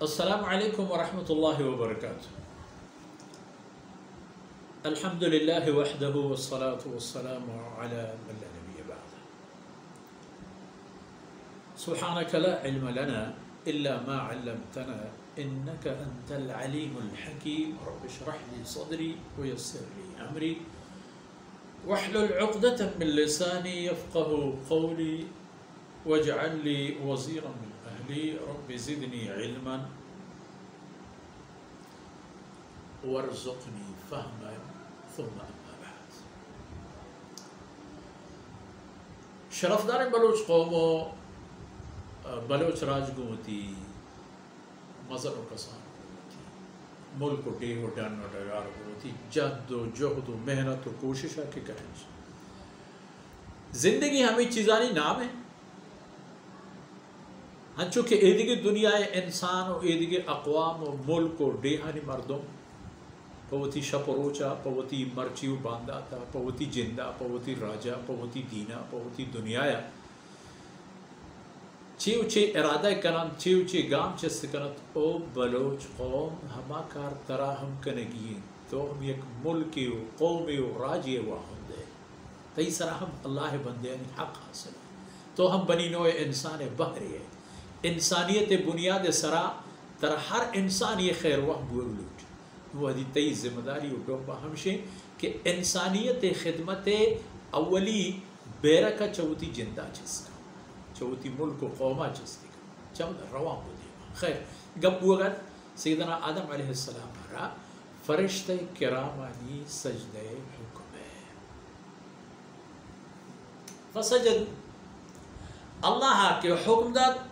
السلام علیکم ورحمۃ اللہ وبرکاتہ. الحمد للہ وحدہ والصلاة والسلام علی من لا نبی بعدہ. سبحانک لا علم لنا الا ما علمتنا انک انت العلیم الحکیم. رب اشرح لي صدری ویسر لي امری واحلل عقدة من لسانی یفقهوا قولی واجعل لي وزیرا من اہلی رب زدنی علما وارزقنی فہما ثم اما بعد. شرفدار بلوچ قوم و بلوچ راج گوتی مزر و کسان گوتی ملک و ڈیہ و ڈن و ڈگار گوتی جد و جہد و محنت و کوشش ہے کہ کریں. زندگی ہمیں چیزانی نام ہے ہنچو کہ ایدگی دنیا انسان و ایدگی اقوام و ملک و ڈیہانی مردم پوتی شپروچا پوتی مرچی و بانداتا پوتی جندہ پوتی راجا پوتی دینا پوتی دنیایا چی اچھے ارادہ کنن چی اچھے گام چست کنت او بلوچ قوم ہما کار ترا ہم کنگین تو ہم یک ملکی و قومی و راجی و ہندے تئی سرا ہم اللہ بندے حق حاصل تو ہم بنی نوع انسان بحری ہے. انسانیت بنیاد سرا تر ہر انسان یہ خیر وہ بولوٹ وہ دی تی ذمہ داری و ڈوبا ہمشے کہ انسانیت خدمت اولی بیرکا چوتی جندہ چس کا چوتی ملک و قوما چس کا چود روان کو دیما خیر گب وگر سیدنا آدم علیہ السلام را فرشتہ کرامانی سجدہ حکم ہے فسجد اللہ کے حکم داد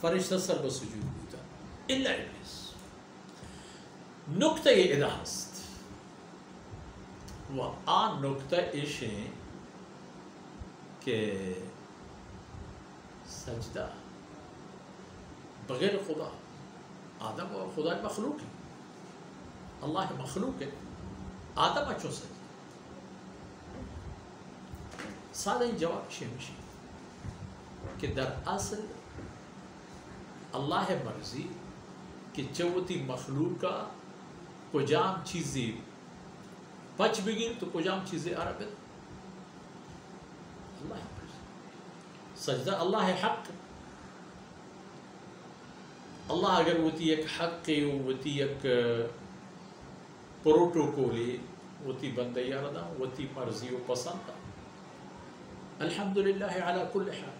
فرشتہ سر بسجود ہوتا الا ابلیس. نکتہ یہ ادا ہست و آن نکتہ اشیں کہ سجدہ بغیر خدا آدم اور خدا مخلوق ہے اللہ مخلوق ہے آدم اچھو سجدہ سادہ ہی جواب شمشی کہ در اصل اللہ مرضی کہ چوتی مخلوقہ کجام چیزیں پچ بگیر تو کجام چیزیں عرب اللہ مرضی سجدہ اللہ حق اللہ اگر وتی ایک حق وتی ایک پروٹوکولی وتی بندی ردا وتی مرضی و پسند الحمدللہ علی کل حال.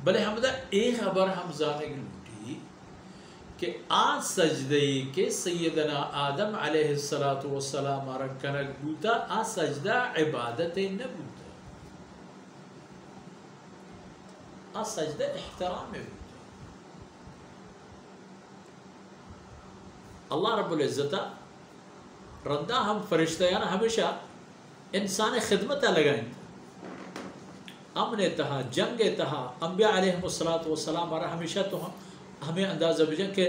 بلے ہمدہ ایک خبر ہم زانے کی لوٹی کہ آن سجدہی کے سیدنا آدم علیہ السلام رکنک بوتا آن سجدہ عبادت نبوتا آن سجدہ احترام بوتا. اللہ رب العزتہ ردہ ہم فرشتیان ہمیشہ انسان خدمت لگائیں امن تہا جنگ تہا انبیاء علیہ السلام اور ہمیشہ تو ہمیں اندازہ بجن کہ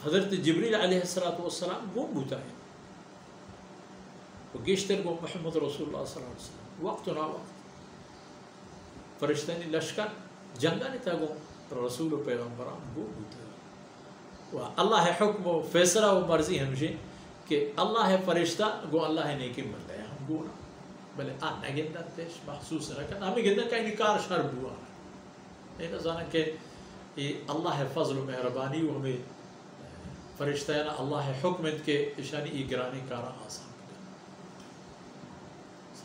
حضرت جبریل علیہ السلام گم بوتا ہے وہ گیشتر گو محمد رسول اللہ صلی اللہ علیہ وسلم وقت نا وقت فرشتانی لشکر جنگانی تا گو رسول و پیغمبران گم بوتا ہے و اللہ حکم و فیصلہ و مرضی ہمشہ کہ اللہ فرشتہ گو اللہ نیکی مل ہے ہم گونا بلے آن نگندن تیش محسوس رکھن ہمیں گندن کا انکار شر بوا ہے اینا زانا کہ اللہ فضل و مہربانی و ہمیں فرشتیان اللہ حکمت کے اشانی اگرانی کارا آسان بکن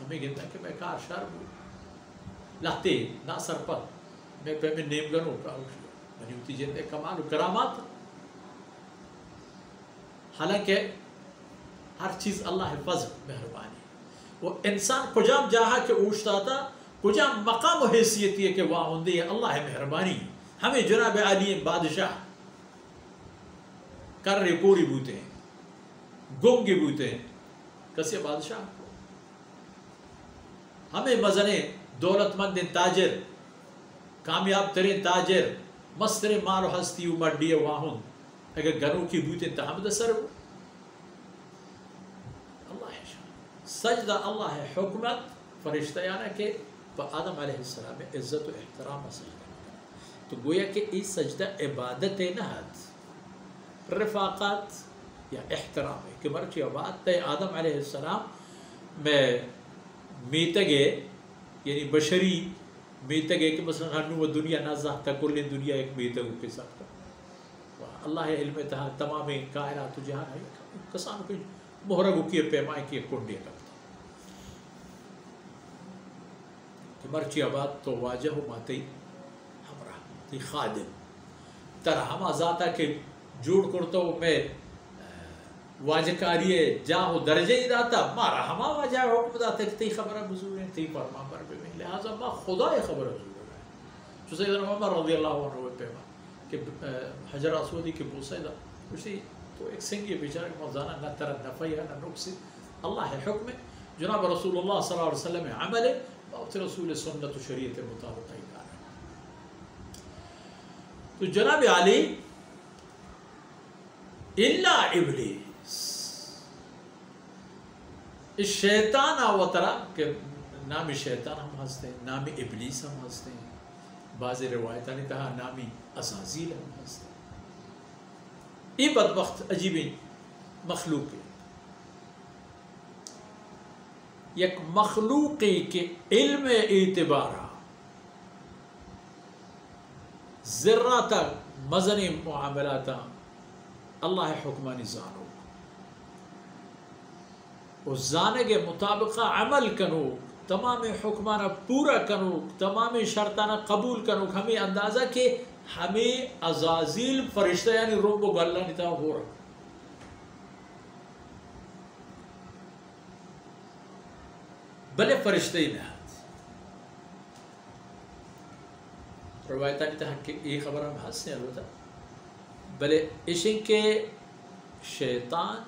ہمیں گندن کہ میں کار شر بوا لہتے نا سر پر میں پہ میں نیم گنو کا منی ہوتی جندے کمال و کرامات حالانکہ ہر چیز اللہ فضل مہربانی وہ انسان کجام جاہا کے اوشتا تھا کجام مقام و حیثیت یہ کہ وہاں ہوندے ہے اللہ مہربانی ہمیں جناب علی بادشاہ کر رہے پوری بوتے ہیں گنگی بوتے ہیں کسی بادشاہ ہمیں مزنے دولت مند تاجر کامیاب ترین تاجر مستر مال و ہستی و مڈی وہاں ہوں اگر گھروں کی بوتے ہیں تو ہم دسر ہو سجدہ اللہ حکمت فرشتیانہ کے آدم علیہ السلام عزت و احترام سجدہ تو گویا کہ ای سجدہ عبادت نہت رفاقت یا احترام ہے کہ مرچی آباد تے آدم علیہ السلام میں میتگے یعنی بشری میتگے کہ مثلا ہنو و دنیا نازہ تا کل دنیا ایک میتگو کے ساتھ اللہ علم تہا تمام کائنات و جہان ہے کسانو کی محرگو کی پیمائے کی کنڈی کرتا کہ مرچی آباد تو واجہ ہو ماتی ہمراہ تی خادم تر ہما ذاتا کہ جوڑ کرتا ہوں میں واجہ کاریے جاہو درجہ ہی داتا مارا ہما واجہ حکم داتا کہ تی خبرہ بزور ہیں تی فرمان پر بھی لہذا ما خدا خبرہ بزور ہے جو سیدنا عمر رضی اللہ عنہ پیما کہ حجر اسودی کے بوسے دا اسی تو ایک سنگی بیچارے کہ موزانہ نہ ترہ نفعی ہے نہ نقصی اللہ حکم جناب رسول اللہ صلی اللہ علیہ وسلم عمل بہت رسول سنت و شریعت مطابق ہی کار ہے تو جناب علی الا ابلیس اس شیطان آوترا کہ نامی شیطان ہم ہستے ہیں نامی ابلیس ہم ہستے ہیں بعض روایتہ نے کہا نامی عزازیل ہم ہستے ہیں یہ بدبخت عجیبی مخلوق ہے یک مخلوقی کے علم اعتبارہ ذراتا مزنی معاملاتا اللہ حکمانی زانو اس زانے کے مطابق عمل کنو تمام حکمانہ پورا کنو تمام شرطانہ قبول کنو ہمیں اندازہ کہ ہمیں عزازیل فرشتہ یعنی روب و گلہ نتا ہو رہا بلے فرشتے ہی نہات روایتہ نہیں تھا کہ یہ خبر ہم حس نہیں ہوتا بلے اشن کے شیطان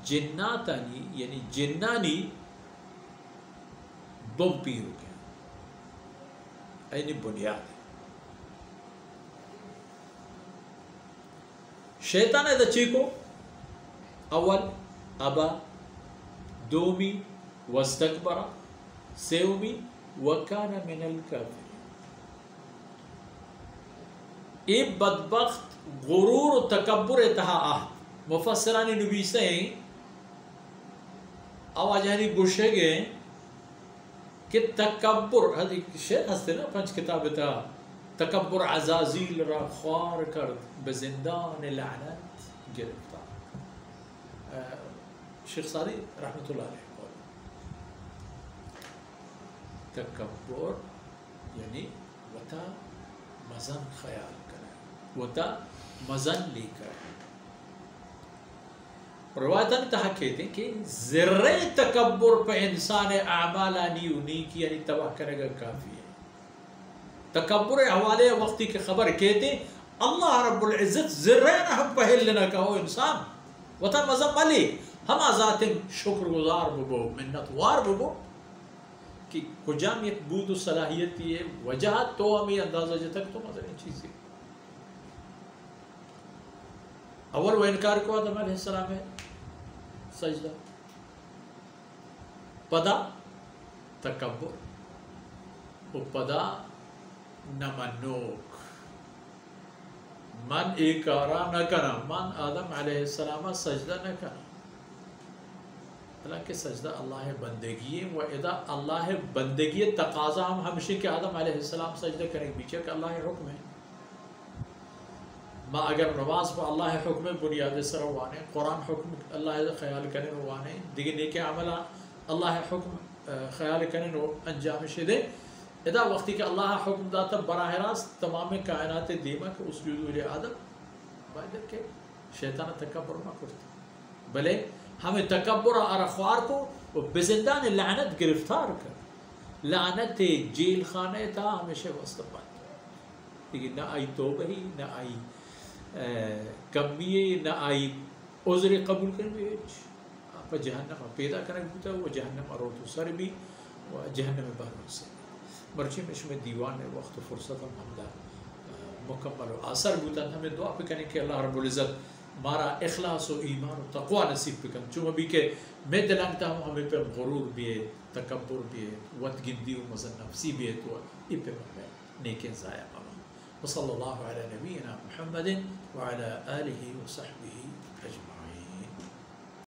جناتانی یعنی جنانی بم پیرو کے اینی بنیاد شیطان ہے دچی کو اول ابا دومی واستکبر سیومی وکان من الکافرین ای بدبخت غرور و تکبر اتہا مفسرانی نبیستے ہیں آواجانی گوشے گئے کہ تکبر شیخ ہستے نا پنچ کتاب تا تکبر عزازیل را خوار کرد بزندان لعنت گرفتار شیخ صادی رحمت اللہ علیہ تکبر یعنی وتا مزن خیال کرے وتا مزن لی کرے روایتاً تہا کہتے ہیں کہ ذرہ تکبر پہ انسان اعمالانی نیکی یعنی تباہ کرے گا کافی ہے تکبر حوالے وقتی کی خبر کہتے ہیں اللہ رب العزت ذرہ نہ ہم پہل لینا کہو انسان وتا مزن ملک ہم ذات شکر گزار ببو منت وار ببو کہ کجام یک بود و صلاحیت یہ وجہ تو ہمیں اندازہ جتک تو مزر این چیزی اول وہ انکار کو آدم علیہ السلام ہے سجدہ پدا تکبر و پدا نمنوک من ایکارا نہ کنا من آدم علیہ السلام سجدہ نہ کنا حالانکہ سجدہ اللہ بندگی ہے و اذا اللہ بندگی تقاضا ہم ہمشہ کہ آدم علیہ السلام سجدہ کریں بیچے کہ اللہ حکم ہے ما اگر نماز پہ اللہ حکم بنیاد سر وانے قرآن حکم اللہ خیال کریں وانے دیکھیں نیک عملہ اللہ حکم خیال کریں و انجام شدے اذا وقتی کہ اللہ حکم داتا براہ راست تمام کائنات دیمہ کہ اس جدول آدم باید کہ شیطان تکبر نہ کرتا بلے ہمیں تکبر اور خوار کو وہ بزندان لعنت گرفتار کر لعنت جیل خانے تھا ہمیشہ وسط پاتا لیکن نہ آئی توبہ ہی نہ آئی کمیے نہ آئی عذر قبول کرنے آپ جہنم پیدا کرنے ہوتا وہ جہنم اروتو سر بھی و جہنم بہر سے مرچی میں دیوان وقت و فرصت ہم حمدہ مکمل و آثر بوتا ہمیں دعا پہ کریں کہ اللہ رب العزت مارا اخلاص و ایمان و تقوی نصیب بکن چون ابھی کہ میں دلانگتا ہوں ہمیں پہ غرور بھی ہے تکبر بھی ہے ود گندی و مزن نفسی بھی ہے تو یہ پہ مرمے نیکن ضائع ماں. وصلی اللہ علی نبینا محمد وعلی آلہ وصحبہ